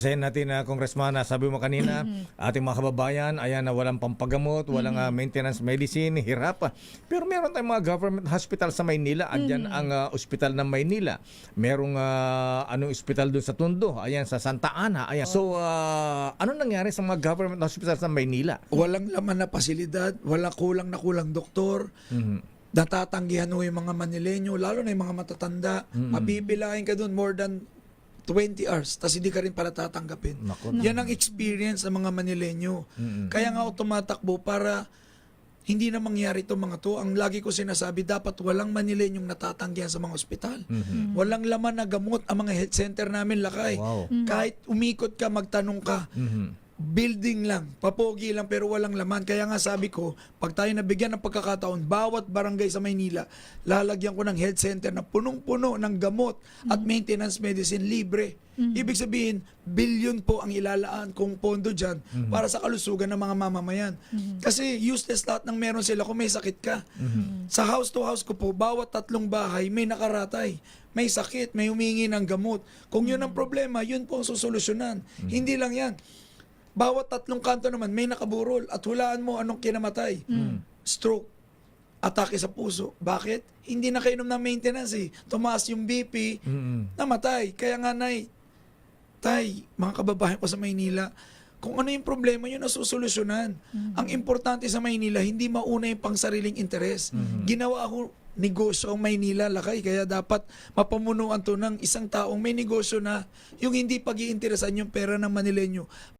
Kasi natin na Congressman, sabi mo kanina, ating mga kababayan, ayan na walang pampagamot, walang maintenance medicine, hirap. Pero meron tayong mga government hospital sa Maynila. Andyan ang ospital ng Maynila. Merong anong ospital doon sa Tondo, ayan sa Santa Ana. Ayan. So, ano nangyari sa mga government hospital sa Maynila? Walang laman na pasilidad, wala kulang na kulang doktor. Natatanggihan mo yung mga Manileño, lalo na yung mga matatanda. Mabibilahin ka doon more than 20 hours, tapos hindi ka rin pala tatanggapin. Yan ang experience ng mga Manileño. Kaya nga ako tumatakbo para hindi na mangyari itong mga to. Ang lagi ko sinasabi, dapat walang Manileñong natatanggihan sa mga ospital. Walang laman na gamot ang mga health center namin, Lakay. Wow. Kahit umikot ka, magtanong ka, building lang, papogi lang pero walang laman. Kaya nga sabi ko, pag tayo nabigyan ng pagkakataon, bawat barangay sa Maynila, lalagyan ko ng health center na punong-puno ng gamot at maintenance medicine libre. Ibig sabihin, billion po ang ilalaan kung pondo dyan para sa kalusugan ng mga mamamayan. Kasi useless lahat ng meron sila kung may sakit ka. Sa house to house ko po, bawat 3 bahay may nakaratay. May sakit, may humingi ng gamot. Kung yun ang problema, yun po ang susolusyonan. Hindi lang yan. Bawat 3 kanto naman may nakaburol at hulaan mo anong kinamatay. Stroke, atake sa puso. Bakit? Hindi nakainom ng maintenance eh. Tumaas yung BP, namatay. Kaya nga tay, mga kababayan ko sa Maynila, kung ano yung problema yun nasusolusyonan. Ang importante sa Maynila, hindi mauna yung pangsariling interes. Ginawa ako negosyo ang Maynila, Lakay, kaya dapat mapamunuan to ng isang taong may negosyo na yung hindi pag-iinteresan yung pera ng Manileño.